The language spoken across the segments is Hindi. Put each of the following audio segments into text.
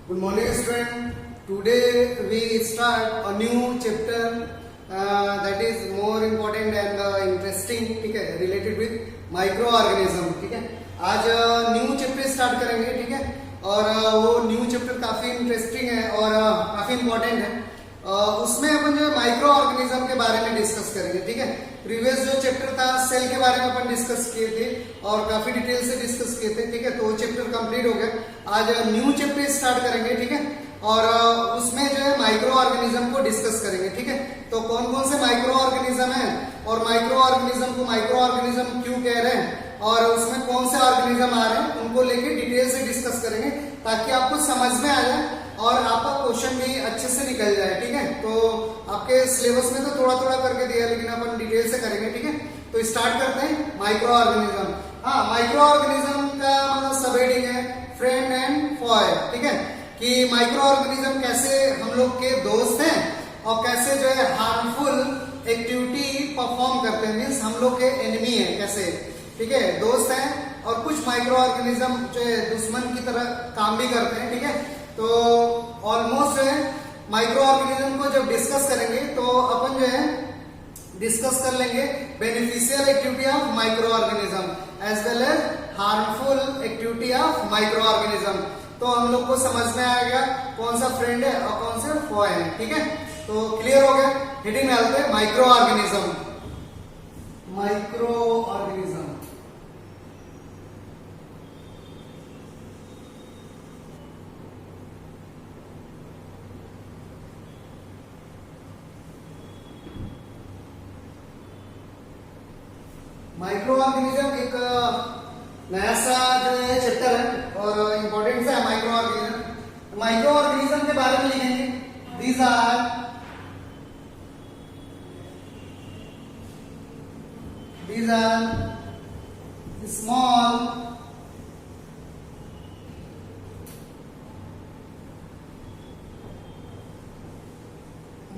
Good morning, student. Today we start a new chapter that is more important and interesting. ठीक है, related with microorganism. ठीक है, आज न्यू चैप्टर स्टार्ट करेंगे. ठीक है, और वो न्यू चैप्टर काफी इंटरेस्टिंग है और काफी इंपॉर्टेंट है. उसमें अपन जो है माइक्रो ऑर्गेनिज्म के बारे में डिस्कस करेंगे. ठीक है, प्रीवियस जो चैप्टर था सेल के बारे में अपन डिस्कस किए थे और काफी डिटेल से डिस्कस किए थे. ठीक है, तो वो चैप्टर कंप्लीट हो गया. आज न्यू चैप्टर स्टार्ट करेंगे. ठीक है, और उसमें जो है माइक्रो ऑर्गेनिज्म को डिस्कस करेंगे. ठीक है, तो कौन कौन से माइक्रो ऑर्गेनिज्म है और माइक्रो ऑर्गेनिज्म को माइक्रो ऑर्गेनिज्म क्यों कह रहे हैं और उसमें कौन से ऑर्गेनिज्म आ रहे हैं उनको लेके डिटेल से डिस्कस करेंगे ताकि आपको समझ में आ जाए और आपका क्वेश्चन भी अच्छे से निकल जाए. ठीक है, तो आपके सिलेबस में तो थोड़ा थोड़ा करके दिया लेकिन अपन डिटेल से करेंगे. ठीक है, तो स्टार्ट करते हैं माइक्रो ऑर्गेनिज्म. हाँ, माइक्रो ऑर्गेनिज्म का मतलब सब हेडिंग है फ्रेंड एंड फॉय. ठीक है, कि माइक्रो ऑर्गेनिज्म कैसे हम लोग के दोस्त हैं और कैसे जो है हार्मफुल एक्टिविटी परफॉर्म करते हैं, मीन्स हम लोग के एनिमी है कैसे. ठीक है, दोस्त हैं और कुछ माइक्रो ऑर्गेनिज्म जो है दुश्मन की तरह काम भी करते हैं. ठीक है, तो ऑलमोस्ट जो है माइक्रो ऑर्गेनिज्म को जब डिस्कस करेंगे तो अपन जो है डिस्कस कर लेंगे beneficial activity of micro organism as well as harmful activity of micro organism. तो हम लोग को समझ में आएगा कौन सा फ्रेंड है और कौन से फॉय है. ठीक है, तो क्लियर हो गया. हेडिंग डालते हैं micro organism. Micro organism micro organism एक नया सा जो है चैप्टर है और इंपॉर्टेंट सा है माइक्रो ऑर्गेनिज्म. माइक्रो ऑर्गेनिज्म के बारे में लिखेंगे. These are small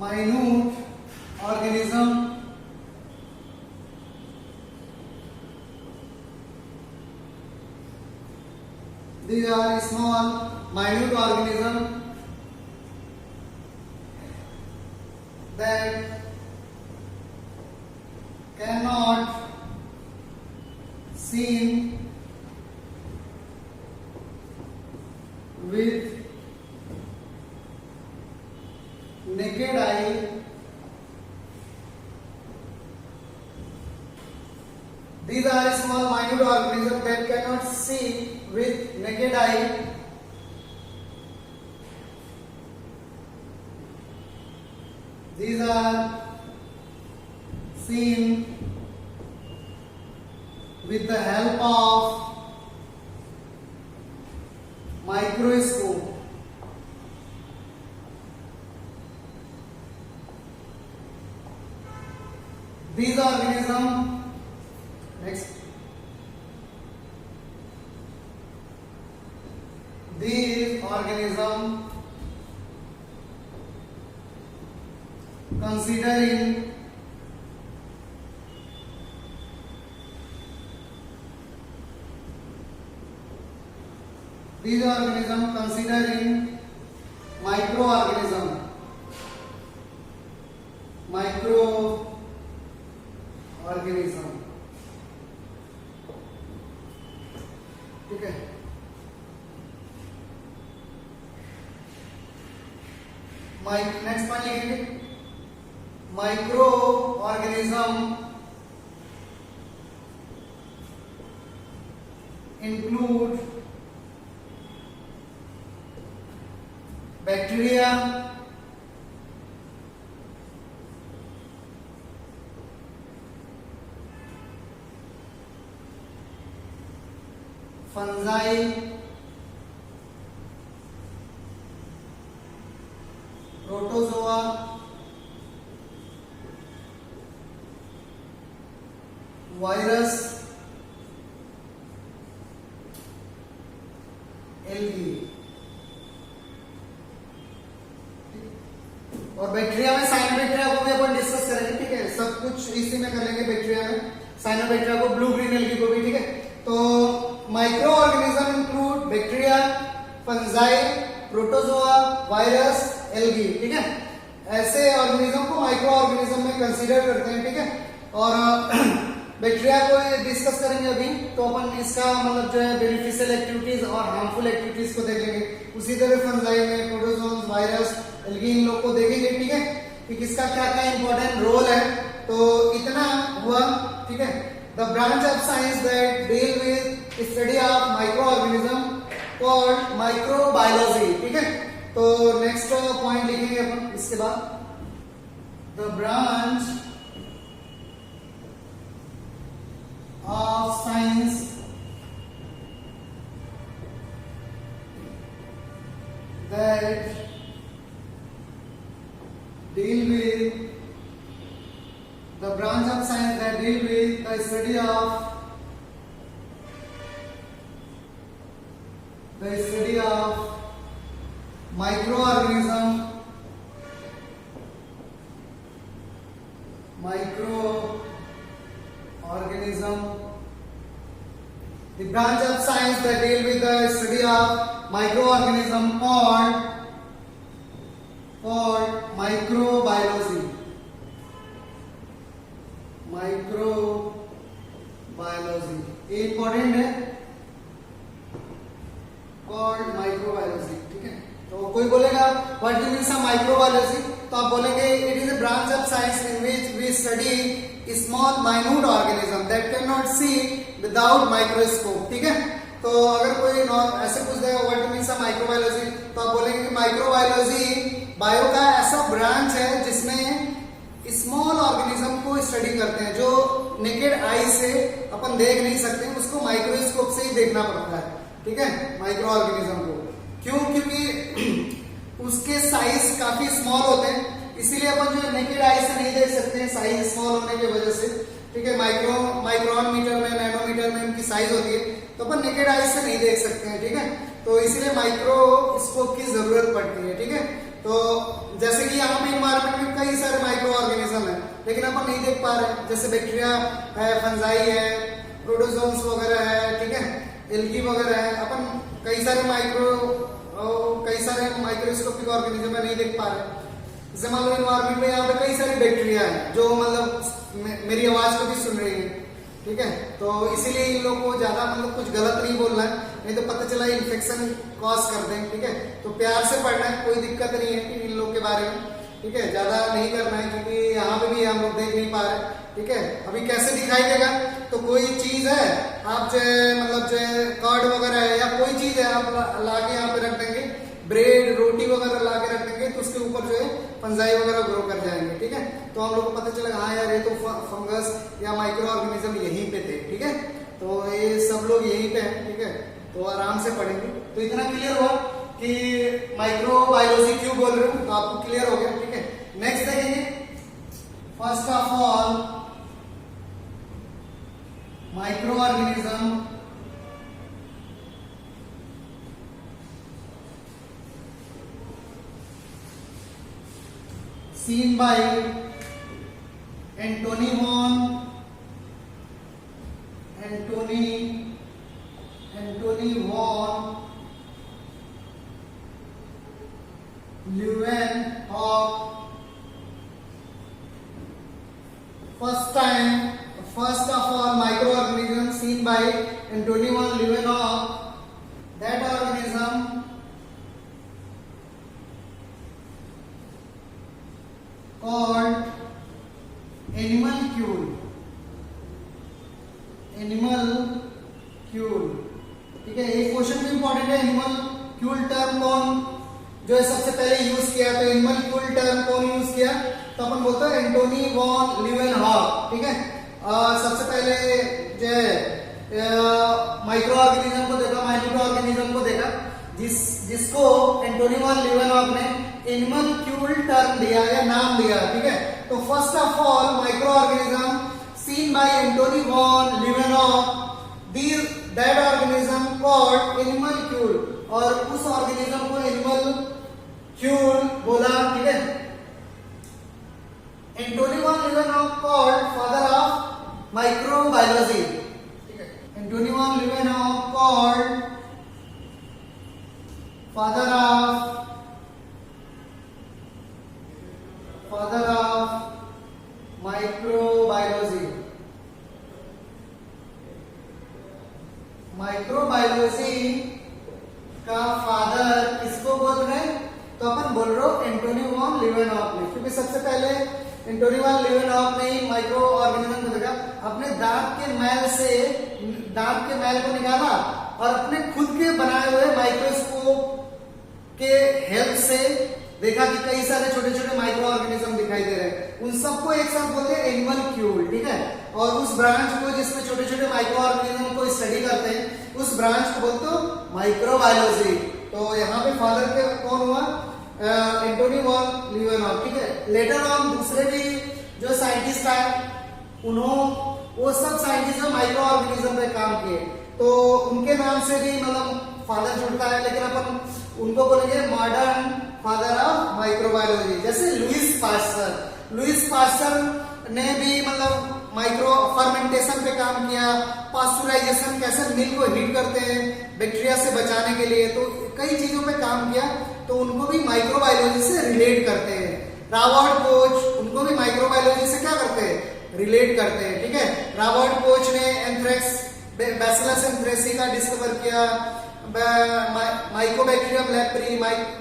minute organism these are small minute organism that cannot seen with naked eye. These are small minute organisms that cannot see with naked eye. These are seen with the help of microscope. These organisms, next, these organisms considering microorganism ठीक है. नेक्स्ट पॉइंट लिखेंगे micro organism include bacteria, fungi, protozoa, virus, algae. और बैक्टीरिया में साइनोबैक्टीरिया को भी अपन डिस्कस करेंगे. ठीक है, सब कुछ इसी में कर लेंगे. बैक्टीरिया में साइनोबैक्टीरिया को, ब्लू ग्रीन एल्गी को भी. ठीक है, तो micro organism include bacteria, fungi, protozoa, virus, algae, ठीक है। ऐसे ऑर्गेनिज्म को माइक्रो ऑर्गेनिज्म में कंसीडर करते हैं, ठीक है। और बैक्टीरिया को डिस्कस करेंगे अभी, तो अपन इसका मतलब जो है बेनिफिशियल एक्टिविटीज और हार्मफुल एक्टिविटीज को देखेंगे। उसी तरह फंजाई में प्रोटोजोन्स, वायरस, एल्गी, इन लोग को देखेंगे, ठीक है, कि किसका क्या क्या इंपॉर्टेंट रोल है। तो इतना हुआ, ठीक है। The branch of science that deal with study of micro organism called microbiology, ठीक है। तो नेक्स्ट पॉइंट लिखेंगे अपन इसके बाद, the branch of science that deal with the branch of science that deal with the study of microorganism, the branch of science that deal with the study of microorganism called microbiology. ये इंपॉर्टेंट है, called microbiology, ठीक है। तो कोई बोलेगा what do you mean microbiology, तो आप बोलेंगे it is a branch of science in which we study small minute organism that cannot see without microscope, ठीक है। तो अगर कोई ऐसे पूछ देगा व्हाट मीन्स माइक्रोबायोलॉजी, तो आप बोलेंगे कि माइक्रोबायोलॉजी बायो का ऐसा ब्रांच है जिसमें स्मॉल ऑर्गेनिज्म को स्टडी करते हैं, जो नेकेड आई से अपन देख नहीं सकते, उसको माइक्रोस्कोप से ही देखना पड़ता है, ठीक है, माइक्रो ऑर्गेनिज्म को। क्यों? क्योंकि उसके साइज काफी स्मॉल होते हैं, इसीलिए अपन जो नेकेड आई से नहीं देख सकते हैं, साइज स्मॉल होने की वजह से, ठीक है। माइक्रोन मीटर में, नैनोमीटर में इनकी साइज होती है, तो अपन नेकेड आई से नहीं देख सकते हैं, ठीक है। तो इसीलिए माइक्रोस्कोप की जरूरत पड़ती है, ठीक है। तो जैसे कि यहाँ पे इन्वायरमेंट में कई सारे माइक्रो ऑर्गेनिज्म है, लेकिन अपन नहीं देख पा रहे, जैसे बैक्टीरिया है, फंजाई है, प्रोटोजोन्स वगैरह है, ठीक है, एल्गी वगैरह है। अपन कई सारे माइक्रोस्कोपिक ऑर्गेनिज्म नहीं देख पा रहे। जैसे मान लो इन्वायरमेंट में यहाँ पे कई सारी बैक्टीरिया है जो मतलब मेरी आवाज को भी सुन रही है, ठीक है। तो इसीलिए इन लोगों को ज्यादा मतलब कुछ गलत नहीं बोलना है, नहीं तो पता चला इन्फेक्शन कॉज कर दें, ठीक है। तो प्यार से पढ़ना है, कोई दिक्कत नहीं है कि इन लोग के बारे में, ठीक है, ज्यादा नहीं करना है, क्योंकि यहाँ पे भी हम लोग देख नहीं पा रहे, ठीक है। अभी कैसे दिखाई देगा, तो कोई चीज है, आप जो है मतलब जो है कार्ड वगैरह है या कोई चीज है, आप लाके यहाँ पे रख देंगे, ब्रेड रोटी वगैरह ला के रख देंगे, तो उसके ऊपर जो है फंजाई वगैरह ग्रो कर जाएंगे, ठीक है। तो हम लोग को पता चलेगा हाँ यार ये तो फंगस या माइक्रो ऑर्गेनिज्म यहीं पे थे, ठीक है। तो ये सब लोग यहीं पे हैं, ठीक है। तो आराम से पढ़ेंगे। तो इतना क्लियर हुआ कि माइक्रोबायोलॉजी क्यों बोल रहे हूँ, तो आपको क्लियर हो गया, ठीक है। नेक्स्ट देखेंगे, first of all micro organism seen by Antony von Leeuwenhoek. First of all, microorganism seen by Antony von Leeuwenhoek. That organism called animalcule, ठीक है। एक क्वेश्चन भी इंपॉर्टेंट है, एनिमलक्यूल टर्म कौन जो है सबसे पहले यूज किया, तो एनिमलक्यूल टर्म कौन यूज किया, तो अपन बोलते हैं एंटोनी वॉन लीवेनहॉक, ठीक है। सबसे पहले जो है माइक्रो ऑर्गेनिज्म को देखा, माइक्रो ऑर्गेनिज्म को देखा, जिसको एंटोनी वॉन लीवेनहॉक ने एनिमलक्यूल टर्म दिया या नाम दिया, ठीक है। तो first of all micro organism seen by Antonie van Leeuwenhoek, that organism called animalcule, और उस ऑर्गेनिज्म को एनिमलक्यूल बोला, ठीक है। Antonie van Leeuwenhoek called father of microbiology, ठीक है। Antonie van Leeuwenhoek called father of microbiology. Microbiology का फादर किसको बोल रहे हैं? तो अपन बोल रहे हो एंटोनी वॉन लीवेनहॉफ ने, क्योंकि सबसे पहले एंटोनी वॉन लीवेनहॉफ ने ही माइक्रो ऑर्गेनिज्म को देखा। अपने दांत के मैल को निकाला और अपने खुद के बनाए हुए माइक्रोस्कोप के हेल्प से देखा कि कई सारे छोटे छोटे माइक्रो ऑर्गेनिज्म दिखाई दे रहे हैं। उन सबको एक साथ बोलते हैं एनिमलक्यूल, ठीक है। और उस ब्रांच को जिसमें छोटे छोटे माइक्रो ऑर्गेनिज्म को स्टडी करते हैं, उस ब्रांच को बोलते हो माइक्रोबायोलॉजी। तो यहाँ पे फादर के कौन हुआ? एंटोनी वॉन लीवेनहॉफ, ठीक है। लेटर ऑन दूसरे भी जो साइंटिस्ट आए, वो सब साइंटिस्ट माइक्रो ऑर्गेनिज्म पे काम किए, तो उनके नाम से भी मतलब फादर जुड़ता है, लेकिन अपन उनको बोलेंगे मॉडर्न फादर ऑफ माइक्रोबायोलॉजी। जैसे लुईस पास्चर ने भी मतलब माइक्रो फर्मेंटेशन पे काम किया, पास्चुराइजेशन, कैसे मिल्क को हीट करते हैं बैक्टीरिया से बचाने के लिए, तो कई चीजों पे काम किया, तो उनको भी माइक्रोबायोलॉजी से रिलेट करते हैं। रॉबर्ट कोच, उनको भी माइक्रोबायोलॉजी से क्या करते हैं? रिलेट करते हैं, ठीक है। रॉबर्ट कोच ने एंथ्रेक्स बैसिलस एंथ्रेसी का डिस्कवर किया, माइकोबैक्टीरियम लेप्री,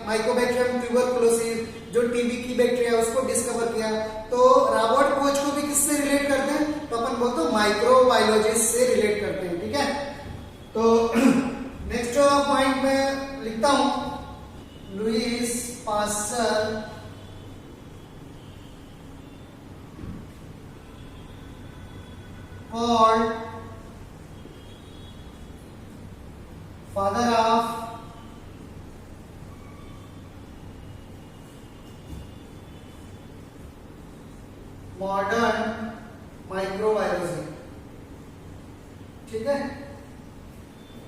माइकोबैक्टीरियम ट्यूबरकुलोसिस, जो टीबी की बैक्टीरिया उसको डिस्कवर किया। तो रॉबर्ट कोच को भी किससे रिलेट करते हैं? तो अपन बोलते हैं माइक्रोबायोलॉजिस्ट से रिलेट करते हैं, ठीक है। तो नेक्स्ट पॉइंट में लिखता हूं, Lewis pasture called father of modern microbiology, ठीक है।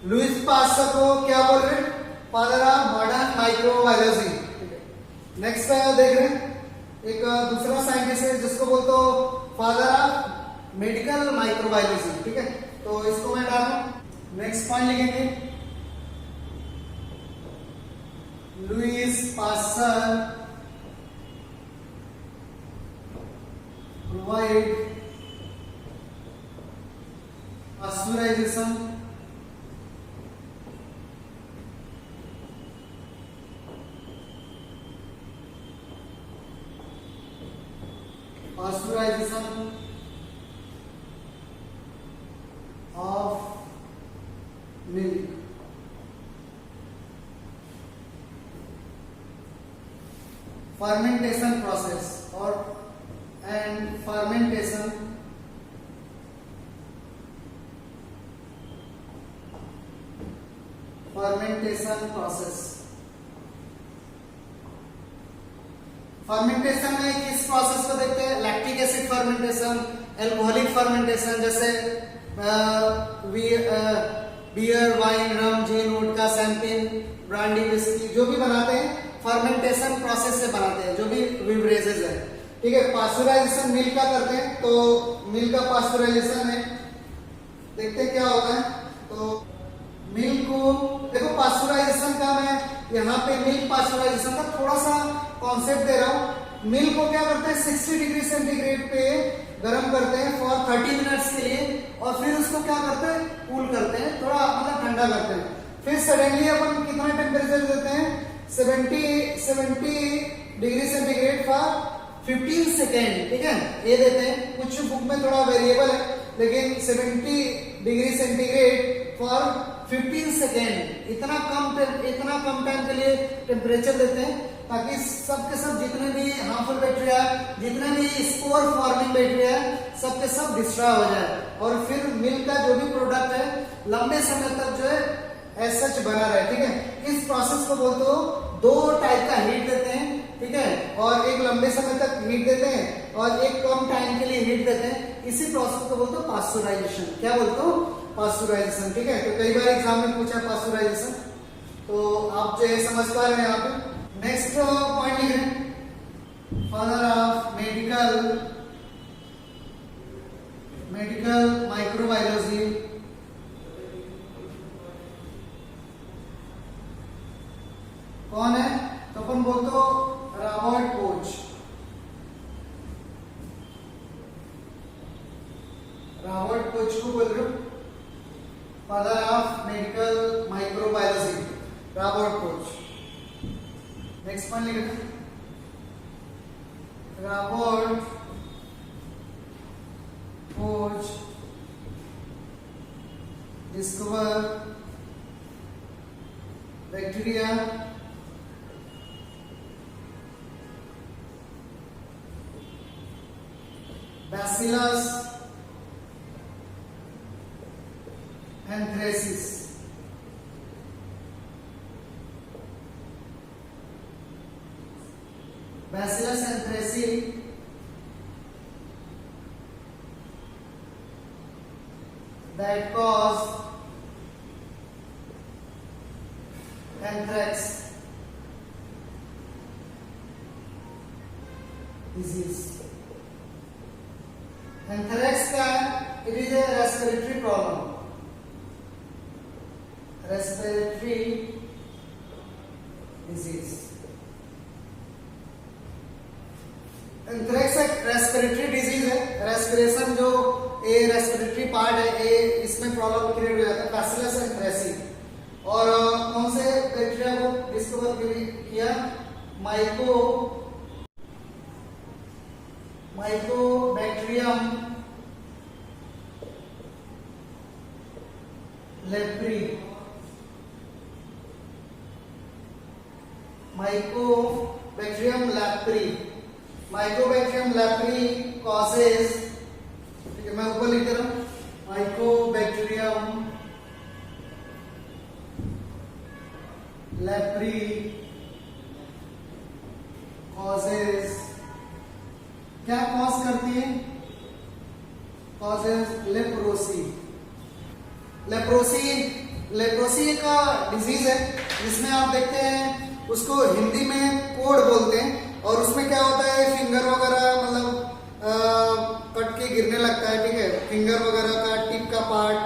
लुईस पास्चर को क्या बोल रहे हैं? फादर ऑफ मॉडर्न माइक्रोबायोलॉजी, ठीक है। नेक्स्ट देख रहे हैं, एक दूसरा साइंटिस्ट है जिसको बोलते हो फादर ऑफ मेडिकल माइक्रोबायोलॉजी, ठीक है। तो इसको मैं डाल दूं, नेक्स्ट पॉइंट लिखेंगे, Lewis pasture provide pasteurisation of milk, fermentation process and fermentation process। Fermentation में किस प्रोसेस को देखते हैं? Lactic acid fermentation, alcoholic fermentation, जैसे बियर, वाइन, रम, जिन, वोडका, शैंपेन, ब्रांडी, विस्की जो भी बनाते हैं फर्मेंटेशन प्रोसेस से बनाते हैं, जो भी बिवरेजेस है, ठीक है। पास्चुराइजेशन मिल्क का करते हैं, तो मिल्क का पास्चुराइजेशन है, देखते हैं क्या होता है। तो मिल्क को देखो, पास्चुराइजेशन का मैं यहाँ पे मिल्क पास्चुराइजेशन का थोड़ा सा कॉन्सेप्ट दे रहा हूँ। मिल्क को क्या करते हैं? 60 डिग्री सेंटीग्रेड पे गर्म करते हैं फॉर 30 मिनट्स के लिए, और फिर उसको क्या करते हैं? कूल करते हैं, थोड़ा मतलब ठंडा करते हैं। फिर सडनली अपन कितना टेम्परेचर देते हैं? 70 डिग्री सेंटीग्रेड फॉर 15 सेकेंड, ठीक है, ये देते हैं। कुछ बुक में थोड़ा वेरिएबल है, लेकिन 70 डिग्री सेंटीग्रेड फॉर 15 सेकेंड, इतना कम टाइम के लिए टेम्परेचर देते हैं, ताकि सब के सब जितने भी हार्मफुल बैक्टीरिया, जितने भी स्पोर फॉर्मिंग बैक्टीरिया, सब के सब डिस्ट्रॉय हो जाए, और फिर मिल्क का जो भी प्रोडक्ट है लंबे समय तक जो है एज सच बना रहे, ठीक है। इस प्रोसेस को बोलते हो, दो टाइप का हीट देते हैं, ठीक है, और एक लंबे समय तक हीट देते हैं और एक कम टाइम के लिए हीट देते हैं। इसी प्रोसेस को बोलते हो पास्चुराइजेशन। क्या बोलते हो? पास्चुराइजेशन, ठीक है। तो कई बार एग्जाम में पूछा पास्चुराइजेशन, तो आप जो समझ पा रहे हैं यहाँ पे। नेक्स्ट पॉइंट लिखें, फादर ऑफ मेडिकल माइक्रोबायोलॉजी, कौन है? तो अपन बोलते हो रॉबर्ट कोच। रॉबर्ट कोच को बोल रहे हो father of medical microbiology, Robert Koch. Next point लिखते Robert Koch discover bacteria Bacillus anthracis। Bacillus anthracis that cause anthrax disease। Anthrax क्या है? It is a respiratory problem, respiratory disease. Anthrax एक रेस्पिरेटरी डिजीज है। रेस्पिरेशन जो ए रेस्पिरेटरी पार्ट है ए इसमें प्रॉब्लम क्रिएट हो जाता है, बैसिलस एंथ्रेसी। और कौन से बैक्टीरिया को डिस्कवर किया? Mycobacterium leprae. Mycobacterium leprae, Mycobacterium leprae causes, ठीक है मैं ऊपर लिख दे रहा हूं, माइकोबैक्टीरियम लेप्री कॉजेज, क्या कॉज करती है? Causes leprosy. लेप्रोसी एक डिजीज है जिसमें आप देखते हैं उसको हिंदी में कोढ़ बोलते हैं, और उसमें क्या होता है फिंगर वगैरह मतलब कट के गिरने लगता है, ठीक है, फिंगर वगैरह का टिप का पार्ट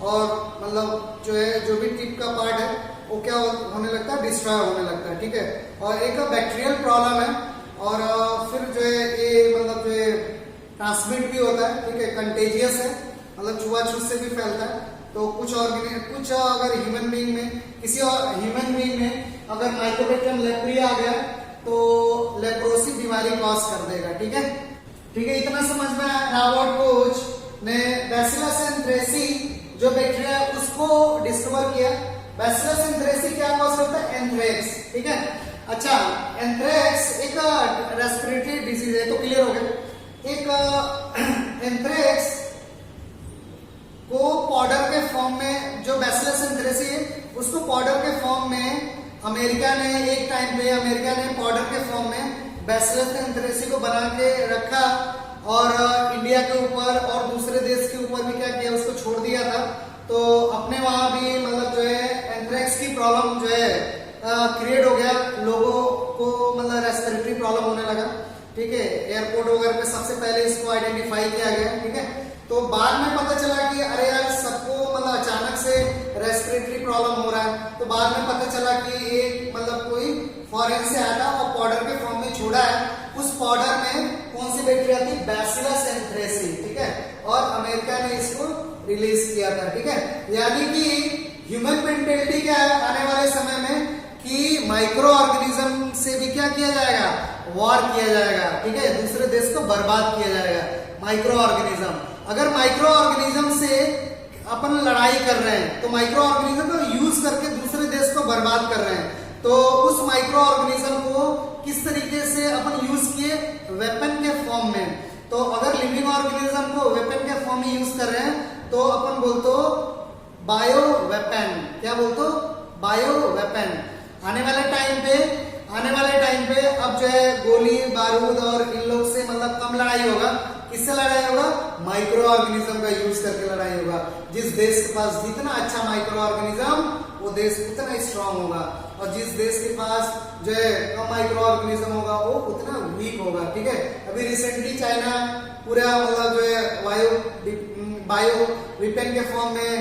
और मतलब जो है जो भी टिप का पार्ट है वो क्या होने लगता है, डिस्ट्रॉय होने लगता है, ठीक है। और एक बैक्टीरियल प्रॉब्लम है, और फिर जो है ये मतलब जो है ट्रांसमिट भी होता है, ठीक है, कंटेजियस है, मतलब छुआछूत से भी फैलता है। तो कुछ अगर ह्यूमन बीइंग में, किसी और ह्यूमन बीइंग में अगर माइकोबैक्टीरियम लेप्री आ गया तो लेप्रोसी बीमारी कॉज कर देगा, ठीक है। ठीक है, इतना समझ में आया। रॉबर्ट कोच ने बैसिलस एंथ्रेसी जो बैक्टीरिया उसको डिस्कवर किया। बैसिलस एंथ्रेसी क्या कॉज करता है? एंथ्रेक्स, ठीक है। अच्छा, एंथ्रेक्स एक रेस्पिरेटरी डिजीज है, तो क्लियर हो गया। एक एंथ्रेक्स को पाउडर के फॉर्म में, जो बैसिलस एंथ्रेसी है उसको पाउडर के फॉर्म में अमेरिका ने एक टाइम पे पाउडर के फॉर्म में बैसिलस एंथ्रेसी को बना के रखा, और इंडिया के ऊपर और दूसरे देश के ऊपर भी क्या किया, उसको छोड़ दिया था। तो अपने वहां भी मतलब जो है एंथ्रेक्स की प्रॉब्लम जो है क्रिएट हो गया, लोगों को मतलब रेस्पिरेटरी प्रॉब्लम होने लगा, ठीक है। एयरपोर्ट वगैरह पे सबसे पहले इसको आइडेंटिफाई किया गया, ठीक है। तो बाद में पता चला कि अरे यार सबको मतलब अचानक से रेस्पिरेटरी प्रॉब्लम हो रहा है, तो बाद में पता चला कि ये मतलब कोई फॉरेन से आया था और पाउडर के फॉर्म में छोड़ा है। उस पाउडर में कौन सी बैक्टीरिया थी? बैसिलस एंथ्रेसी, ठीक है, और अमेरिका ने इसको रिलीज किया था, ठीक है। यानी कि ह्यूमन मेंटेलिटी क्या है आने वाले समय में कि माइक्रो ऑर्गेनिज्म से भी क्या किया जाएगा? वॉर किया जाएगा, ठीक है, दूसरे देश को बर्बाद किया जाएगा। माइक्रो ऑर्गेनिज्म, अगर माइक्रो ऑर्गेनिज्म से अपन लड़ाई कर रहे हैं तो माइक्रो ऑर्गेनिज्म को यूज करके दूसरे देश को बर्बाद कर रहे हैं, तो उस माइक्रो ऑर्गेनिज्म को किस तरीके से अपन यूज किए? वेपन के फॉर्म में। तो अगर लिविंग ऑर्गेनिज्म को वेपन के फॉर्म में यूज कर रहे हैं तो अपन बोलते बायो वेपन। क्या बोलते? Bio weapon. आने वाले टाइम पे अब जो है गोली बारूद और इन लोग से मतलब कम लड़ाई होगा। किससे लड़ाई होगा? माइक्रो ऑर्गेनिज्म का यूज करके लड़ाई होगा। जिस देश के पास जितना अच्छा माइक्रो ऑर्गेनिज्म वो देश उतना स्ट्रांग होगा, और जिस देश के पास जो है कम माइक्रो ऑर्गेनिज्म होगा वो उतना वीक होगा, ठीक है। अभी रिसेंटली चाइना पूरा मतलब जो है बायो वेपन के फॉर्म में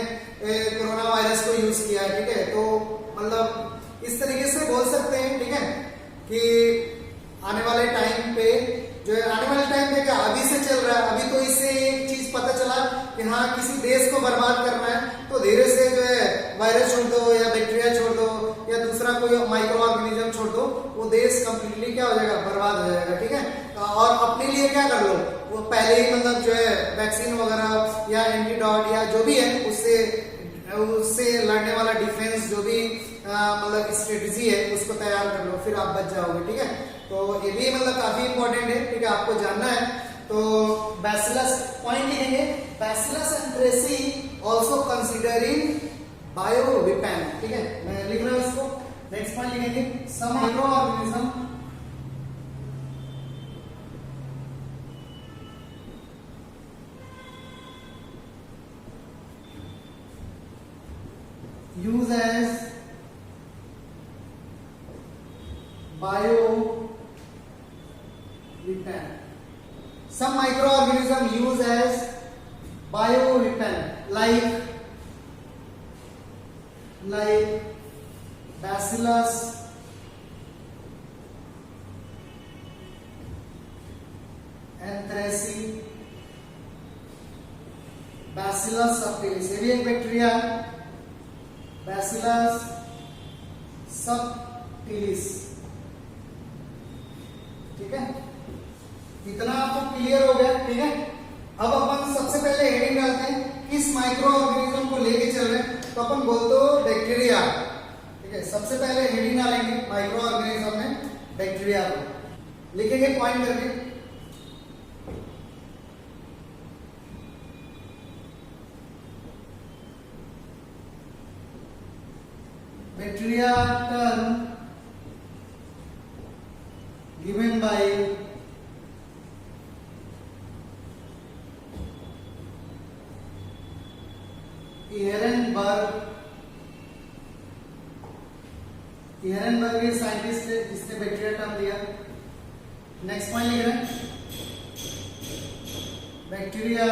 कोरोना वायरस को यूज किया है, ठीक है। तो मतलब इस तरीके से बोल सकते हैं, ठीक है, कि आने वाले टाइम पे जो है, आने वाले टाइम पे क्या अभी से चल रहा है, अभी तो इससे एक चीज पता चला कि हाँ किसी देश को बर्बाद करना है तो धीरे से जो है वायरस छोड़ दो या बैक्टीरिया छोड़ दो या दूसरा कोई माइक्रो ऑर्गेनिज्म छोड़ दो, वो देश कंप्लीटली क्या हो जाएगा, बर्बाद हो जाएगा, ठीक है। और अपने लिए क्या कर लो, वो पहले ही मतलब जो है वैक्सीन वगैरह या एंटीडॉट या जो भी है उससे लड़ने वाला डिफेंस जो भी मतलब स्ट्रेटजी है उसको तैयार कर लो, फिर आप बच जाओगे, ठीक है। तो ये भी मतलब काफी इंपॉर्टेंट है, ठीक है, आपको जानना है। तो बैसिलस पॉइंट लिखेंगे, bacillus anthracis also considering bio weapon, ठीक है, मैं लिख रहा हूं इसको। नेक्स्ट पॉइंट लिखेंगे, some micro organism use as bio weapon. Some microorganism use as bio weapon like Bacillus anthracis, Bacillus subtilis, ये भी एक बैक्टीरिया है, Bacillus subtilis, ठीक है। इतना आपको क्लियर हो गया, ठीक है। अब अपन सबसे पहले हेडिंग डालते हैं, किस माइक्रो ऑर्गेनिज्म को लेके चल रहे हैं, तो अपन बोलते हो बैक्टीरिया, ठीक है। सबसे पहले हेडिंग डालेंगे माइक्रो ऑर्गेनिज्म में बैक्टीरिया को लिखेंगे पॉइंट करके। Bacteria term given by Ehrenberg ये साइंटिस्ट है जिसने बैक्टीरिया टर्म दिया। नेक्स्ट पॉइंट लिख रहे हैं, bacteria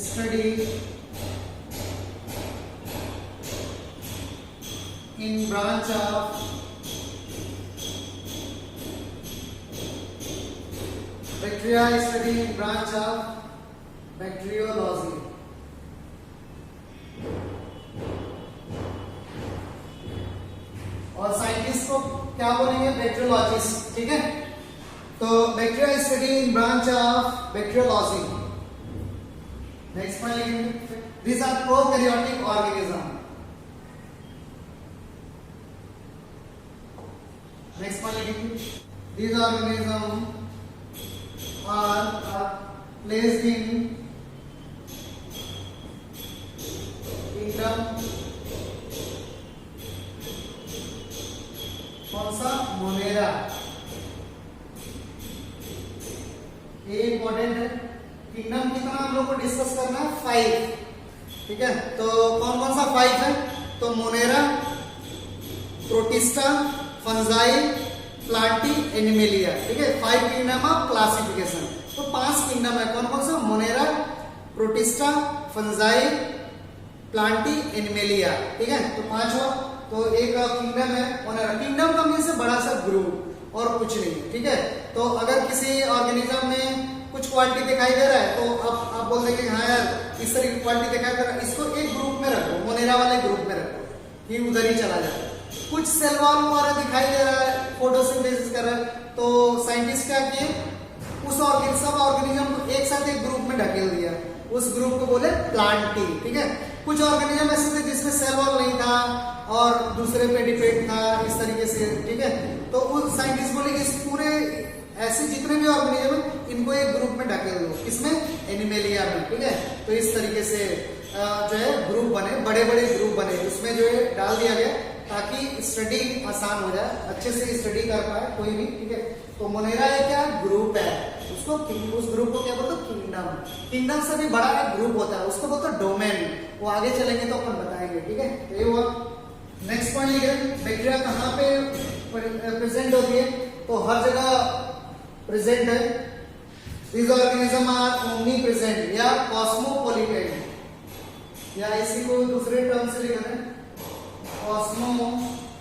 study in branch of bacteria study in branch of bacteriology, और साइंटिस्ट को क्या बोलेंगे, बैक्टीरियोलॉजिस्ट, ठीक है। तो bacteria study in branch of bacteriology. Next point लिखेंगे, these are prokaryotic organism। Next one लिखेंगे, these organisms are placed in kingdom, कौन सा, मोनेरा, ये इंपॉर्टेंट है। किंगडम कितना हम लोग को डिस्कस करना है, 5, ठीक है। तो कौन कौन सा 5 है, तो Monera, protista, fungi, Plantae, animalia, ठीक है। 5 किंगडम ऑफ क्लासिफिकेशन। तो 5 किंगडम है, कौन कौन सा, Monera, protista, fungi, Plantae, animalia, ठीक है। तो 5 हुआ। तो एक किंगडम है मोनेरा। किंगडम का मीन्स बड़ा सा ग्रुप और कुछ नहीं, ठीक है। तो अगर किसी ऑर्गेनिज्म में कुछ क्वालिटी दिखाई दे रहा है तो आप बोल देंगे हाँ यार इस तरह की क्वालिटी दिखाई दे रहा है, इसको एक ग्रुप में रखो, मोनेरा वाले ग्रुप में रखो, कि उधर ही चला जाए। कुछ सेल वॉल वगैरह दिखाई दे रहा है, फोटोसिंथेसिस कर रहा है, तो साइंटिस्ट क्या किए, उस सब ऑर्गेनिज्म को एक साथ एक ग्रुप में ढकेल दिया, उस ग्रुप को बोले प्लांटी, ठीक है। कुछ ऑर्गेनिज्म ऐसे थे जिसमें सेल वॉल नहीं था और दूसरे पे डिपेंड था, इस तरीके से, ठीक है। तो उस साइंटिस्ट बोले कि इस पूरे ऐसे जितने भी ऑर्गेनिज्म है इनको एक ग्रुप में ढकेल दो, इसमें एनिमेलिया में, ठीक है। तो इस तरीके से जो है ग्रुप बने, बड़े बड़े ग्रुप बने, उसमें जो है डाल दिया गया ताकि स्टडी आसान हो जाए, अच्छे से स्टडी कर पाए कोई भी, ठीक है। तो मोनेरा एक क्या ग्रुप है, उसको उस ग्रुप को क्या बोलते हैं, किंगडम। किंगडम से भी बड़ा एक ग्रुप होता है, उसको बोलते हैं डोमेन। वो आगे चलेंगे तो अपन बताएंगे, ठीक है। तो ये हुआ। नेक्स्ट पॉइंट लिखे, बैक्टीरिया कहाँ पे प्रेजेंट होती है, तो हर जगह प्रेजेंट है। These organisms are omnipresent या कॉस्मोपॉलिटन, या इसी को दूसरे टर्म से लिखते हैं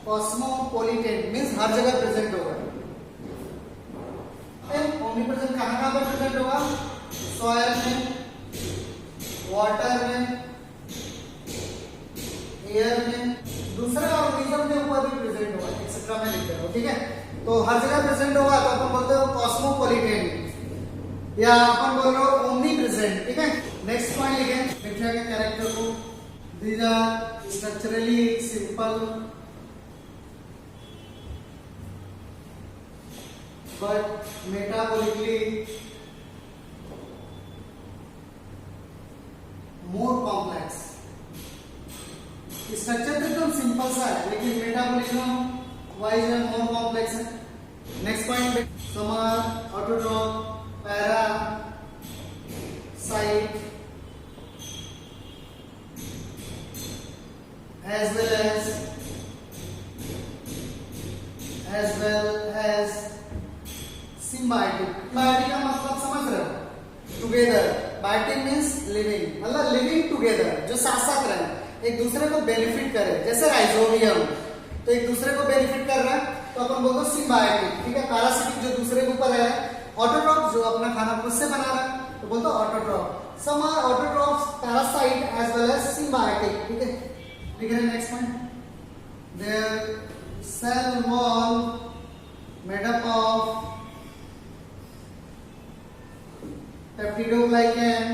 कॉस्मोपोलिटेंट मीन्स हर जगह प्रेजेंट होगा। ओमनीप्रेजेंट कहाँ पर प्रेजेंट होगा? सॉइल में, वाटर में, एयर में, दूसरे ऑर्गेनिज्म के ऊपर भी प्रेजेंट होगा, एक्सेट्रा में लिख रहा हूं, ठीक है। तो हर जगह प्रेजेंट होगा तो अपन बोलते हो कॉस्मोपोलिटेंट, या अपन बोल रहे हो ओमनी प्रेजेंट, ठीक है। नेक्स्ट पॉइंट लिखें बैक्टीरिया के कैरेक्टर को। These are structurally simple but metabolically more complex. Structure तो एकदम सिंपल सा है लेकिन मेटाबॉलिज्म वाइज में मोर कॉम्प्लेक्स है। Next point, some are, autotroph, parasite as well as symbiotic। symbiotic का मतलब समझ रहे हो? टुगेदर। बायोटिक मीन्स लिविंग, मतलब लिविंग टुगेदर, जो साथ साथ रहे, एक दूसरे को बेनिफिट करे, जैसे राइजोबियम तो एक दूसरे को बेनिफिट कर रहा है तो अपन बोलते हैं सिम्बायोटिक, ठीक है। पैरासिटिक जो दूसरे के ऊपर है, ऑटोट्रॉफ जो अपना खाना खुद से बना रहा है तो बोलते हैं autotroph. Some are autotrophs, parasite as well as symbiotic, ठीक है। लिख रहे हैं next point, their cell wall made up of peptidoglycan,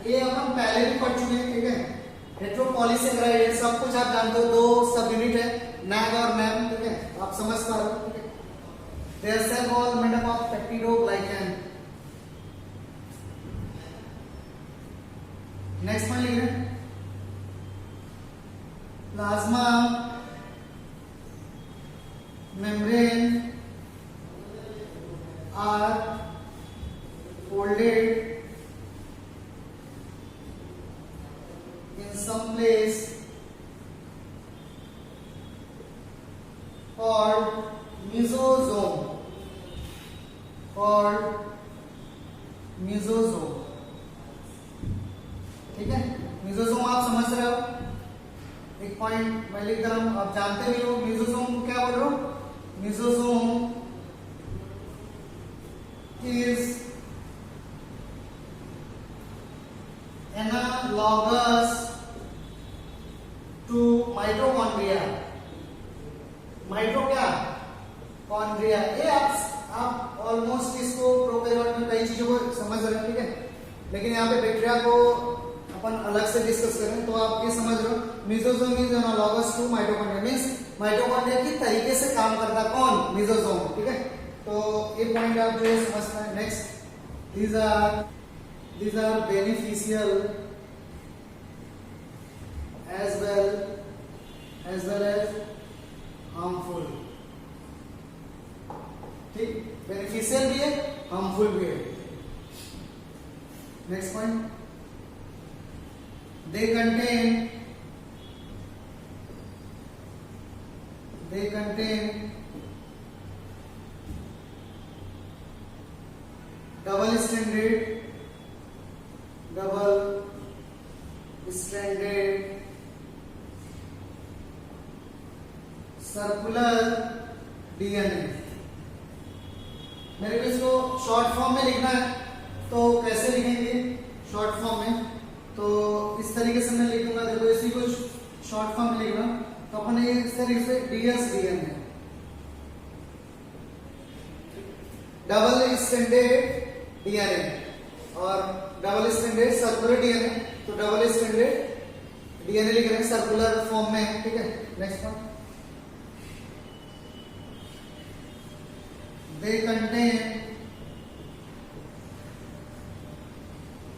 ये अपन पहले भी पढ़ चुके हैं, ठीक है। हेट्रोपॉलीसेकेराइड सब कुछ आप जानते हो, दो सब यूनिट है, नैग और नैम, ठीक है, आप समझ पा रहे हो, ठीक है। Their cell wall made up of peptidoglycan. Next point लिख रहे हैं, plasma membrane are folded in some place called mesosome, ठीक है। मेसोसोम आप समझ रहे हो, एक पॉइंट मैं लिख रहा हूं, आप जानते भी हो मेसोसोम को क्या बोल रहा हूं। Mesosome is analogous to mitochondria। माइटो क्या? कॉन्ड्रिया। ये आप ऑलमोस्ट इसको प्रोकैरियोट में कई चीजों को समझ रहे हैं, ठीक है। लेकिन यहाँ पे बैक्टीरिया को अपन अलग से डिस्कस करें तो आप ये समझ रहे हो, mesosome is analogous to mitochondria, means mitochondria की तरीके से काम करता कौन? मेसोसोम, ठीक है। तो ये पॉइंट आप जो है समझना है। Next, these are beneficial as well as harmful, ठीक, बेनिफिशियल भी है, हार्मफुल भी है। Next point, they contain double stranded circular DNA। मेरे को इसको शॉर्ट फॉर्म में लिखना है तो कैसे लिखेंगे शॉर्ट फॉर्म में? तो इस तरीके से मैं लिखूंगा, देखो इसी को शॉर्ट फॉर्म में लिखना तो अपन इस तरीके से DSDN है, डबल स्ट्रैंडेड DNA, और डबल स्ट्रैंडेड सर्कुलर DNA, तो डबल स्ट्रैंडेड DNA लिख रहे हैं सर्कुलर फॉर्म में, ठीक है। Next one, they contain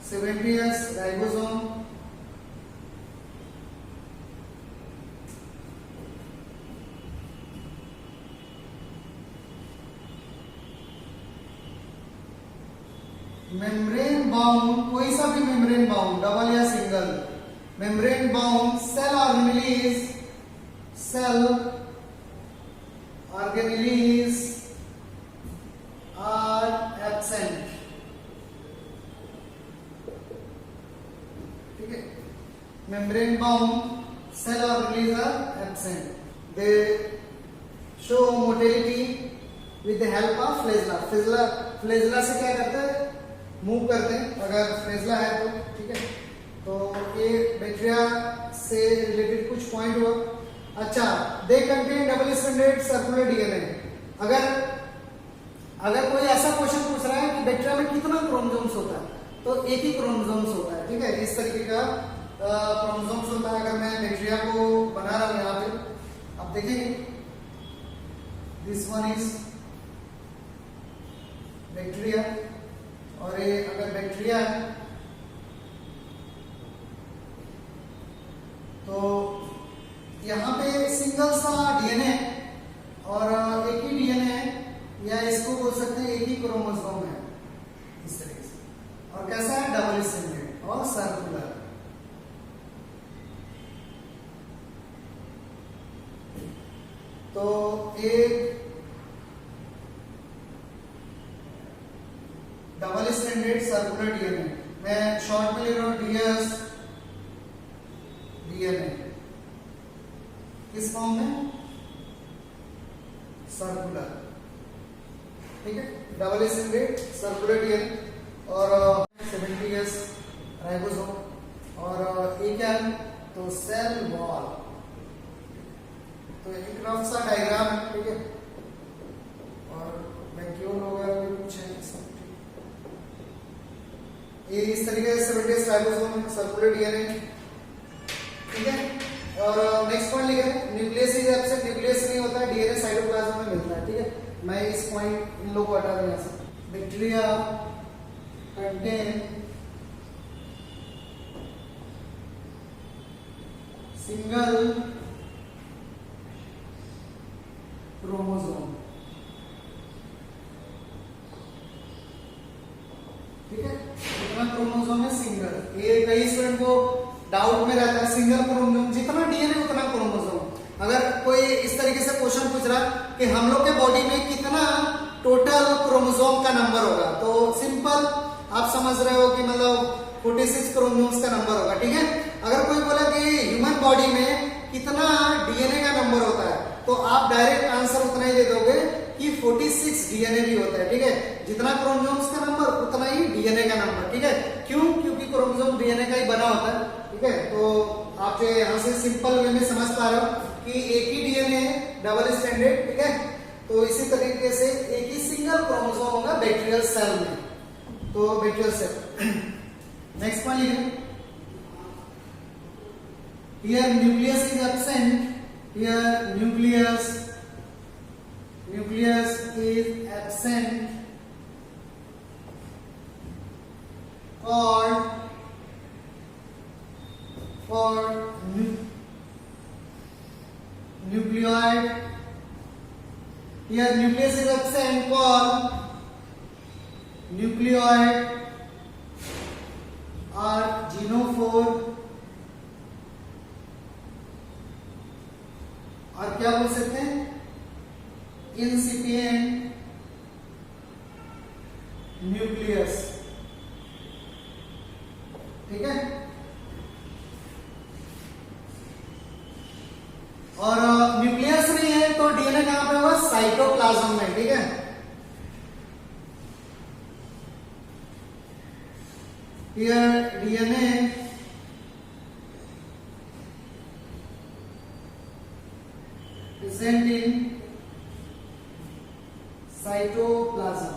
70S ribosome, membrane bound, कोई सा भी मेम्ब्रेन बाउंड, डबल या single, membrane bound cell organelles are absent membrane bound cell organelles are absent. They show motility with the help of flagella. Flagella से क्या करते हैं, मूव करते हैं अगर फ्लेजला है तो, ठीक है। तो ये बैक्टीरिया से रिलेटेड कुछ पॉइंट हुआ। अच्छा, they contain double stranded circular DNA. अगर कोई ऐसा क्वेश्चन पूछ रहा है कि बैक्टीरिया में कितना क्रोमोसोम्स होता है, तो एक ही क्रोमोसोम्स होता है, ठीक है। इस तरीके का क्रोमोसोम्स होता है। अगर मैं बैक्टीरिया को बना रहा हूं यहाँ पे, आप देखेंगे दिस वन इज बैक्टीरिया, और ये अगर बैक्टीरिया है तो यहाँ पे सिंगल सा डीएनए और एक ही डीएनए है, या इसको बोल सकते हैं एक ही क्रोमोसोम है, इस तरीके से। और कैसा है, डबल स्ट्रैंडेड और सर्कुलर। तो एक डबल स्ट्रैंडेड सर्कुलर डीएनए, मैं शॉर्ट में ले रहा हूं डीएस डीएनए, किस फॉर्म में, सर्कुलर, ठीक है। डबल स्ट्रैंडेड सर्कुलर डीएनए और 70s राइबोसोम। और ये क्या है, तो सेल वॉल। तो एक रफ सा डायग्राम है, ठीक है। और वैक्यूल वगैरह भी कुछ है सब, ये इस तरीके से 70s राइबोसोम सर्कुलर डीएनए, ठीक है। और नेक्स्ट पॉइंट लिखे, न्यूक्लियस इज एब्सेंट। न्यूक्लियस नहीं होता है, डीएनए साइटोप्लाज्म में मिलता है, ठीक है। मैं इस पॉइंट इन लोगों को हटा दूं यहां से। बैक्टीरिया कंटेन सिंगल क्रोमोसोम, ठीक है। कितना क्रोमोसोम है, सिंगल। ये कई स्टूडेंट को डाउट में रहता है, सिंगल क्रोमोसोम, जितना डीएनए उतना क्रोमोसोम। अगर कोई इस तरीके से क्वेश्चन पूछ रहा है कि हम लोग के बॉडी में कितना टोटल क्रोमोसोम का नंबर होगा, तो सिंपल आप समझ रहे हो कि मतलब 46 क्रोमोसोम्स का नंबर होगा, ठीक है। अगर कोई बोला कि ह्यूमन बॉडी में कितना डीएनए का नंबर होता है, तो आप डायरेक्ट आंसर उतना ही दे दोगे कि 46 डीएनए भी होता है, ठीक है। जितना क्रोमोसोम्स का नंबर उतना ही डीएनए का नंबर, ठीक है। क्यों, क्योंकि क्रोमोसोम डीएनए का ही बना होता है, ठीक है। तो आप यहाँ से सिंपल वे में समझ पा रहे हो कि एक ही डीएनए है, डबल स्ट्रैंडेड, ठीक है। तो इसी तरीके से एक ही सिंगल क्रोमोसोम होगा बैक्टीरियल सेल में, तो बैक्टीरियल सेल। नेक्स्ट पॉइंट लिखें, here nucleus is absent, here nucleus is absent, for nucleoid, here nucleus is absent for nucleoid or genophore, और क्या बोल सकते हैं, इंसिपिएंट न्यूक्लियस, ठीक है। और न्यूक्लियस नहीं है तो डीएनए कहां पे होगा, साइटोप्लाज्म में, ठीक है। Here DNA present in cytoplasm,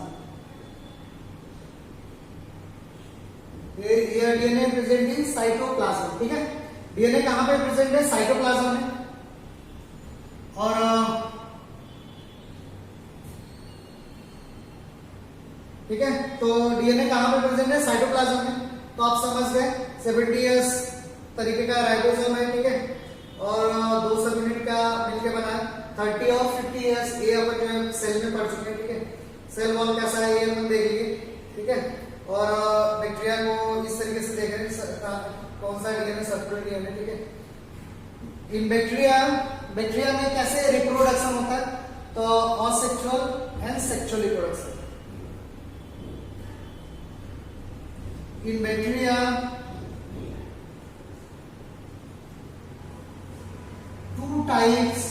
here DNA present in cytoplasm, ठीक है। डीएनए कहां पे प्रेजेंट है, साइटोप्लाज्म में। और ठीक है, तो डीएनए कहां पे प्रेजेंट है, साइटोप्लाज्म में। तो आप समझ गए 70s तरीके का राइबोसोम है, ठीक है। और 2 सब यूनिट का मिलकर बना है। 30 और 50 इयर्स ये अपन जो है सेल में पढ़ चुके हैं, ठीक है। सेल वॉल कैसा है ये अपन देख लिए, ठीक है। और बैक्टीरिया को इस तरीके से देख रहे हैं कौन सा डीएनए, सर्कुलर डीएनए, ठीक है। इन बैक्टीरिया में कैसे रिप्रोडक्शन होता है, तो asexual and sexual reproduction. In bacteria types.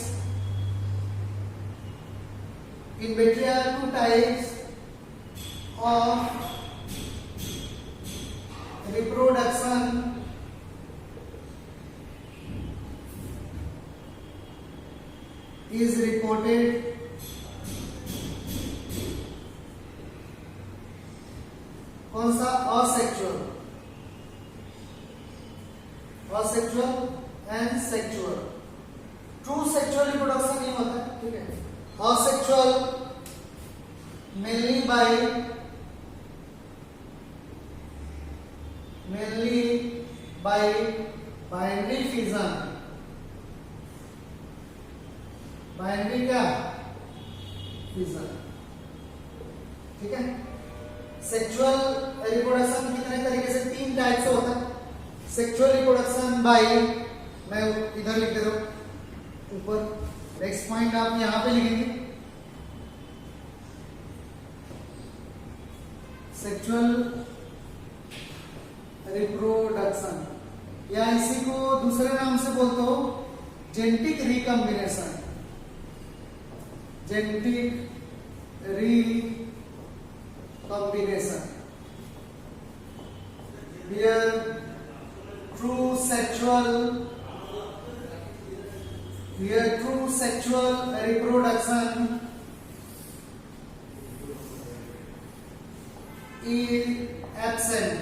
In bacteria, two types of reproduction is reported. कौन सा? asexual and sexual. True sexual reproduction नहीं होता है, ठीक है. asexual mainly by binary fission. binary क्या? fission, ठीक है. सेक्सुअल रिप्रोडक्शन कितने तरीके से? 3 टाइप से होता है. सेक्सुअल रिप्रोडक्शन बाय, मैं इधर लिख देता हूं ऊपर. नेक्स्ट पॉइंट आप यहां पे लिखेंगे. सेक्सुअल रिप्रोडक्शन, या इसी को दूसरे नाम से बोलते हो genetic recombination. Genetic recombination. Here true sexual reproduction is absent.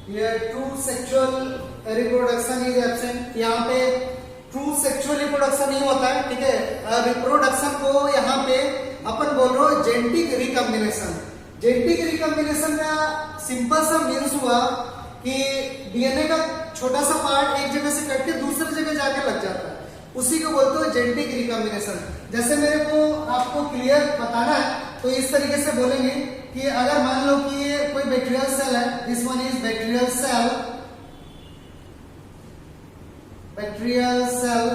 Here true sexual reproduction is absent. यहाँ पे ट्रू सेक्सुअल रिप्रोडक्शन नहीं होता है, ठीक है. रिप्रोडक्शन को यहाँ पे अपन बोल रहे हो जेनेटिक रिकॉम्बिनेशन. जेनेटिक रिकॉम्बिनेशन का सिंपल सा मीन्स हुआ कि डीएनए का छोटा सा पार्ट एक जगह से कट के दूसरी जगह जाके लग जाता है, उसी को बोलते हो जेनेटिक रिकॉम्बिनेशन. जैसे मेरे को आपको क्लियर बताना है तो इस तरीके से बोलेंगे कि अगर मान लो कि ये कोई बैक्टीरियल सेल है, this one is bacterial cell,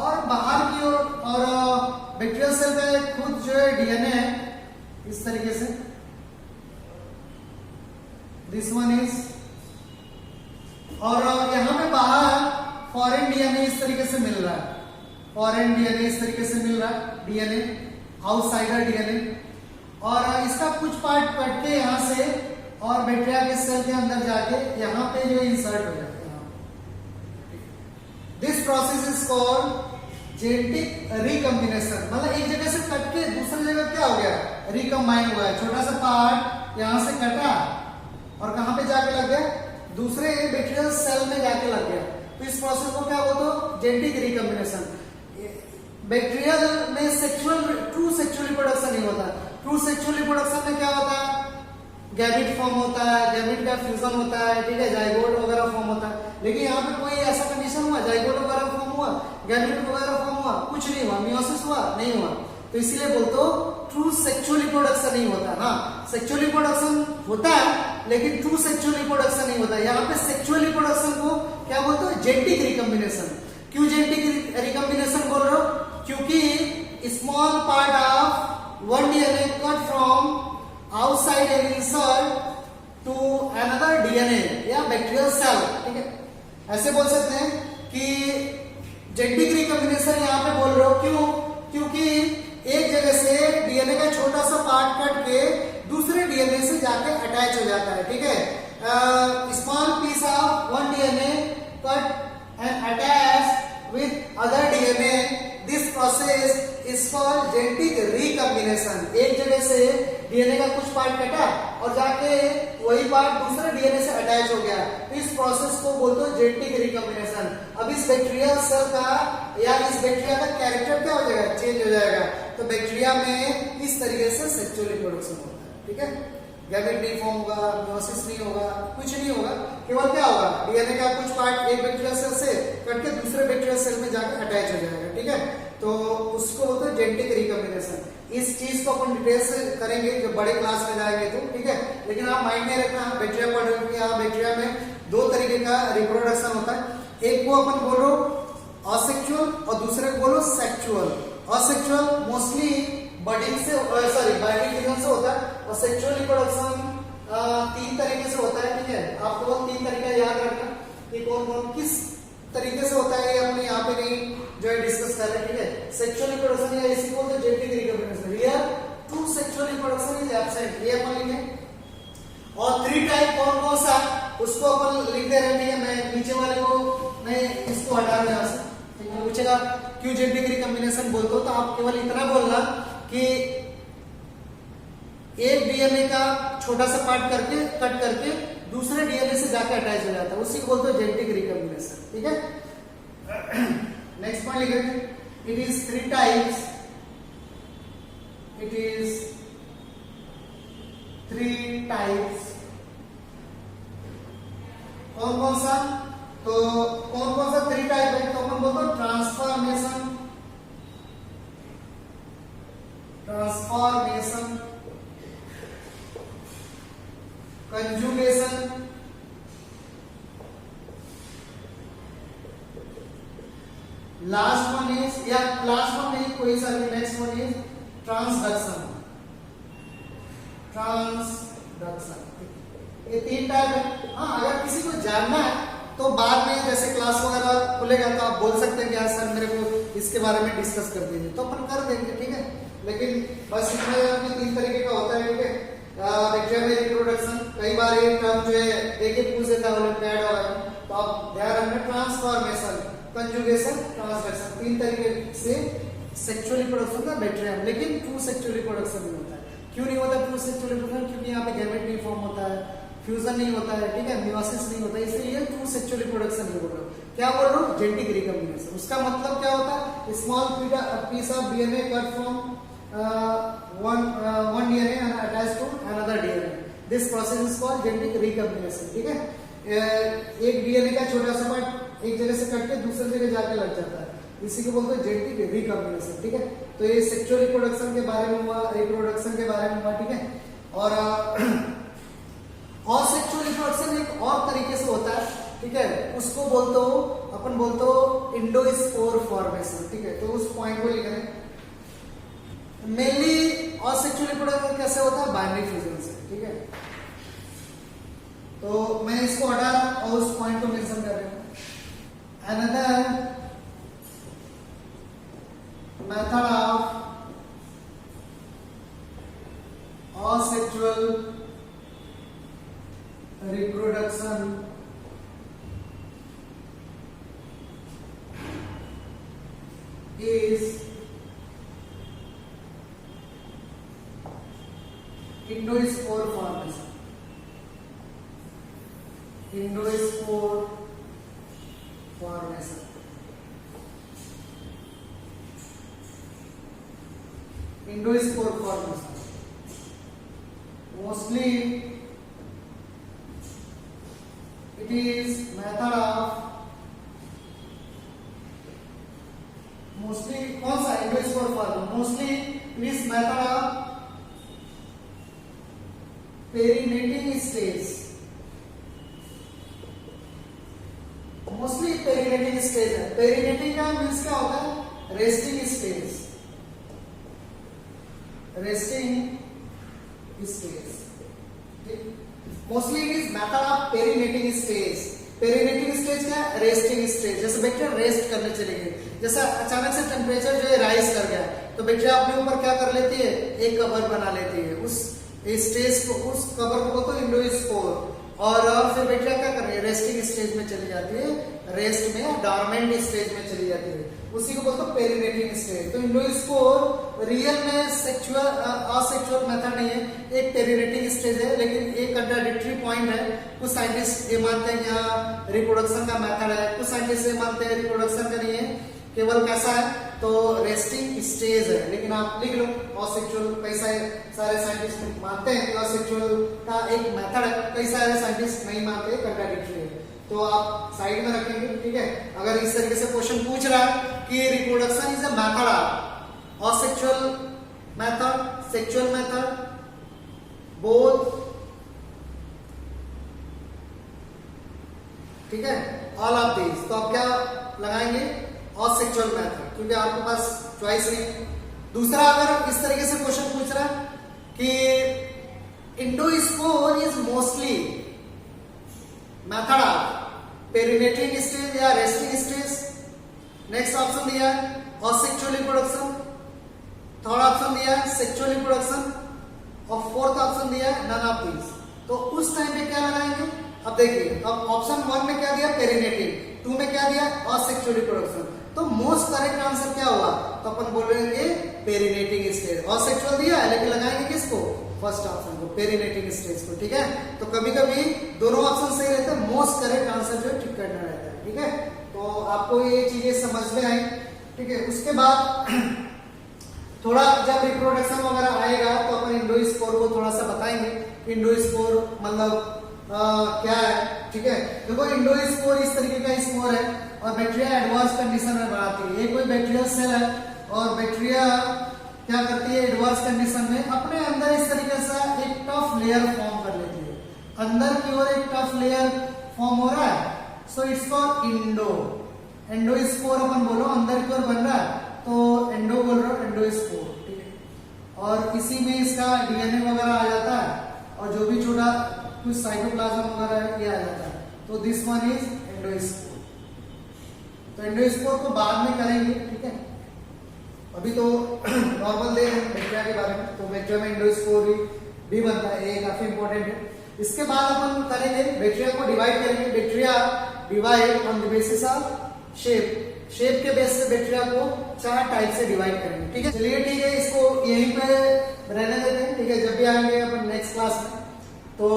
और बाहर की ओर और बैक्टीरियल सेल का खुद जो है डीएनए है इस तरीके से. दिस वन इज, और यहां पे बाहर फॉरेन डीएनए इस तरीके से मिल रहा है. डीएनए आउटसाइडर डीएनए, और इसका कुछ पार्ट कट के यहां से और बैक्टीरिया के सेल के अंदर जाके यहां पे जो इंसर्ट हो जाता है. This process is called genetic recombination. मतलब एक जगह से कट के दूसरी जगह क्या हो गया? रिकम्बाइन हुआ है. छोटा सा पार्ट यहां से कटा और कहां पे जाके लग गया? दूसरे बैक्टीरियल सेल में जाके लग गया. तो इस प्रोसेस को क्या बोलते हो? Genetic recombination. बैक्टीरियल में ट्रू सेक्सुअल रिप्रोडक्शन नहीं होता. ट्रू सेक्सुअल रिप्रोडक्शन में क्या होता है? गैमेट फॉर्म होता है, गैमेट का फ्यूजन होता है, ठीक है, जाइगोट वगैरह फॉर्म होता है. लेकिन यहाँ पे कोई ऐसा कंडीशन हुआ? जाइगोट वगैरह फॉर्म हुआ, गैमेट वगैरह फॉर्म हुआ? कुछ नहीं हुआ. मियोसिस हुआ? नहीं हुआ. तो इसीलिए बोलते हो ट्रू सेक्सुअल रिप्रोडक्शन नहीं होता. हाँ, सेक्सुअल रिप्रोडक्शन होता है लेकिन ट्रू सेक्सुअल रिप्रोडक्शन नहीं होता. यहाँ पे सेक्सुअल रिप्रोडक्शन को क्या बोलते हो? Genetic recombination. क्यों जेनेटिक रिकॉम्बिनेशन बोल रहे हो? क्योंकि small part of one DNA cut from outside and insert to another DNA या बैक्टीरियल सेल, ठीक है. ऐसे बोल सकते हैं कि जेनेटिक रिकॉम्बिनेशन यहाँ पे बोल रहे हो. क्यों? क्योंकि एक जगह से डीएनए का छोटा सा पार्ट कट के दूसरे डीएनए से जाके अटैच हो जाता है, ठीक है. Small piece of one DNA cut and attach with other DNA. This process is called genetic recombination. एक जगह से डीएनए का कुछ पार्ट कटा और जाके वही पार्ट दूसरे डीएनए से अटैच हो गया. तो इस प्रोसेस को बोलते हो जेनेटिक रिकॉम्बिनेशन. अब इस बैक्टीरियल सेल का या इस बैक्टीरिया का कैरेक्टर क्या हो जाएगा? चेंज हो जाएगा. तो बैक्टीरिया में इस तरीके से सेक्सुअल रिप्रोडक्शन होता है, ठीक है. गैमेट नहीं फॉर्म होगा, मियोसिस नहीं होगा, कुछ नहीं होगा. केवल क्या होगा? डीएनए का कुछ पार्ट एक बैक्टीरियल सेल से कट के दूसरे बैक्टीरियल सेल में जाकर अटैच हो जाएगा, ठीक है. तो उसको बोलते हैं जेनेटिक रिकॉम्बिनेशन. इस चीज को अपन डिटेल से करेंगे जब बड़े क्लास में जाएंगे तो, ठीक है. लेकिन आप माइंड में रखना, बैक्टीरिया पढ़ रहे हो कि हाँ बैक्टीरिया में 2 तरीके का रिप्रोडक्शन होता है. एक को अपन बोलो असेक्सुअल और दूसरे को बोलो सेक्सुअल. असेक्सुअल मोस्टली बडिंग से बाइनरी फिजन से होता है, और सेक्सुअल रिप्रोडक्शन 3 तरीके से होता है, ठीक है. आपको 3 तरीका याद रखना कि कौन कौन किस तरीके से होता है, ये अपने यहाँ पे नहीं जो है डिस्कस कर रहे हैं, ठीक है। सेक्सुअल रिप्रोडक्शन या इसी को genetic recombination, here too sexual reproduction is absent, ये अपन लिखें। और 3 टाइप कौन कौन सा उसको अपन लिख दे रहे हैं, ठीक है। मैं नीचे वाले को मैं इसको हटा दूं यहाँ से, ठीक है। पूछेगा क्यों जेनेटिक रिकॉम्बिनेशन बोलते हो, तो आप केवल इतना बोलना कि एक डीएनए का छोटा सा पार्ट करके कट करके दूसरे डीएनए से जाकर अटैच हो जाता है, उसी को बोलते हैं जेनेटिक रिकॉम्बिनेशन, ठीक है। नेक्स्ट पॉइंट लिखेंगे, it is 3 types, it is 3 types. कौन कौन सा, तो कौन कौन सा 3 टाइप है, तो अपन बोलते हैं transformation, transformation, conjugation, last one is, या लास्ट वन नहीं कोई सा भी, next one is transduction, transduction. ये 3 टाइप है। हाँ, अगर किसी को जानना है तो बाद में जैसे क्लास वगैरह खुलेगा तो आप बोल सकते हैं कि यार सर मेरे को इसके बारे में डिस्कस कर दीजिए, तो अपन कर देंगे, ठीक है। लेकिन बस इसमें 3 तरीके का होता है, ठीक है। बैक्टीरिया में रिप्रोडक्शन, कई बार ये टर्म जो है देके पूछ देता है ओलंपियाड वगैरह, तो आप ध्यान रखना, ट्रांसफॉर्मेशन, कंजुगेशन, ट्रांसडक्शन, 3 तरीके से सेक्सुअल रिप्रोडक्शन का बैक्टीरिया, लेकिन ट्रू सेक्सुअल रिप्रोडक्शन नहीं होता है। क्यों नहीं होता ट्रू सेक्सुअल रिप्रोडक्शन, क्योंकि यहाँ पे गैमेट नहीं फॉर्म होता है, फ्यूजन नहीं होता है, ठीक है, मियोसिस नहीं होता है, इसलिए ट्रू सेक्सुअल रिप्रोडक्शन नहीं बोल रहा हूँ। क्या बोल रहा हूँ, जेनेटिक रिकॉम्बिनेशन। उसका मतलब क्या होता है, small piece of DNA cut from one DNA and attached to another DNA. This process is called genetic recombination, ठीक है। एक डीएनए का छोटा सा पार्ट एक जगह से कट के दूसरी जगह जाके लग जाता है, इसी को बोलते हैं जेनेटिक रिकॉम्बिनेशन, ठीक है। तो ये सेक्सुअल रिप्रोडक्शन के बारे में हुआ, रिप्रोडक्शन के बारे में हुआ, ठीक है। और सेक्सुअल रिप्रोडक्शन एक और तरीके से होता है, ठीक है, उसको बोलते हो अपन बोलते हो इंडोस्पोर फॉर्मेशन, ठीक है। तो उस पॉइंट को लिख रहे हैं। मेनली असेक्सुअल रिप्रोडक्शन कैसे होता है, बाइनरी फ्यूजन से, ठीक है। तो मैं इसको हटा रहा और उस पॉइंट को मेंशन कर रहा हूं। Another method of asexual reproduction is endospore formation. Endospore formation. Endospore formation. Mostly it is method of mostly कौन सा एंडोस्पोर फॉर्म, मोस्टली इस method of perennating stage, mostly perennating stage है। पेरिनेटिंग का मीन्स क्या होता है, रेस्टिंग स्टेज, रेस्टिंग स्टेज, ठीक। Mostly it is method of perennating stage. Perennating stage क्या है, रेस्टिंग स्टेज। जैसे बैक्टीरिया रेस्ट करने चले गए, जैसा अचानक से टेम्परेचर जो है राइज कर गया, तो बैक्टीरिया अपने ऊपर क्या कर लेती है, एक कवर बना लेती है, उस स्टेज को, उस कवर को बोलते हैं इंडोस्पोर। और फिर बैक्टीरिया क्या कर रही है, रेस्टिंग स्टेज में चली जाती है, रेस्ट में, डॉर्मेंट स्टेज में चली जाती है, उसी को बोलते हैं पेरिनेटिंग स्टेज। तो इंडोस्पोर रियल में सेक्सुअल असेक्सुअल मेथड नहीं है, एक पेरिनेटिंग स्टेज है, लेकिन एक कंट्राडिक्टरी पॉइंट है। कुछ साइंटिस्ट ये मानते हैं कि हाँ रिप्रोडक्शन का मेथड है, कुछ साइंटिस्ट ये मानते हैं रिप्रोडक्शन का नहीं है, केवल कैसा है, तो रेस्टिंग स्टेज है। लेकिन आप लिख लो असेक्सुअल, कई सारे साइंटिस्ट मानते हैं कि असेक्सुअल का एक मेथड है, कई सारे साइंटिस्ट नहीं मानते, कंट्राडिक्टरी है, तो आप साइड में रखेंगे, ठीक है। अगर इस तरीके से क्वेश्चन पूछ रहा है कि reproduction is a method of asexual method, sexual method, both, ठीक है, ऑल ऑफ दीज, तो आप क्या लगाएंगे, असेक्सुअल मेथड, क्योंकि आपके पास चॉइस नहीं। दूसरा, अगर इस तरीके से क्वेश्चन पूछ रहा है कि endospore is mostly method of perennating stage या रेस्टिंग स्टेज। नेक्स्ट ऑप्शन दिया है असेक्सुअल रिप्रोडक्शन, थर्ड ऑप्शन दिया है सेक्सुअल रिप्रोडक्शन और फोर्थ ऑप्शन दिया है नन ऑफ दीज। तो उस टाइम पे क्या लगाएंगे? अब देखिए, अब ऑप्शन 1 में क्या दिया? पेरिनेटिंग, 2 में क्या दिया? Asexual reproduction. तो मोस्ट करेक्ट आंसर क्या हुआ? तो अपन बोलेंगे पेरिनेटिंग स्टेज। असेक्सुअल दिया है लेकिन लगाएंगे किसको? फर्स्ट ऑप्शन को, पेरिनेटिंग स्टेज को। ठीक है, तो कभी कभी दोनों ऑप्शन सही रहते हैं, मोस्ट करेक्ट आंसर जो टिक करना रहता है। ठीक है, तो आपको ये चीजें समझ में आई। ठीक है, उसके बाद थोड़ा जब रिप्रोडक्शन वगैरह आएगा तो अपन इंडोस्पोर को थोड़ा सा बताएंगे। इंडोस्पोर मतलब क्या है? ठीक है, देखो इंडोस्पोर इस तरीके का स्पोर है और बैक्टीरिया एडवांस कंडीशन में बढ़ाती है। ये कोई बैक्टीरियल सेल है और बैक्टीरिया क्या करती है? एडवांस कंडीशन में अपने अंदर इस तरीके से एक टफ लेयर फॉर्म कर लेती है। अंदर की ओर एक टफ लेयर फॉर्म हो रहा है, सो इट्स कॉल्ड एंडोस्पोर अपन बोलो, अंदर की ओर बन रहा है तो एंडो बोल रहा हूं, एंडोस्पोर। ठीक है, और इसी में इसका डीएनए वगैरह आ जाता है और जो भी छोटा कुछ साइटोप्लाज्म वगैरह है ये आ जाता है। तो दिस वन इज एंडोस्पोर। तो एंडोस्पोर को बाद में करेंगे। ठीक है, अभी तो नॉर्मल दे रहे हैं बैक्टीरिया के बारे में। तो बैक्टीरिया में एंडोस्पोर भी बनता है, ये काफी इंपॉर्टेंट है। इसके बाद अपन करेंगे बैक्टीरिया को डिवाइड करेंगे। Bacteria divide on the basis of shape. Shape के बेस से बैक्टीरिया को 4 टाइप से डिवाइड करेंगे। ठीक है, चलिए ठीक है, इसको यहीं पे रहने देते हैं। ठीक है, जब भी आएंगे अपन नेक्स्ट क्लास में तो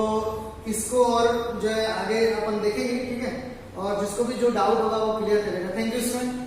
इसको और जो है आगे अपन देखेंगे। ठीक है, और जिसको भी जो डाउट होगा वो क्लियर करेगा। Thank you student.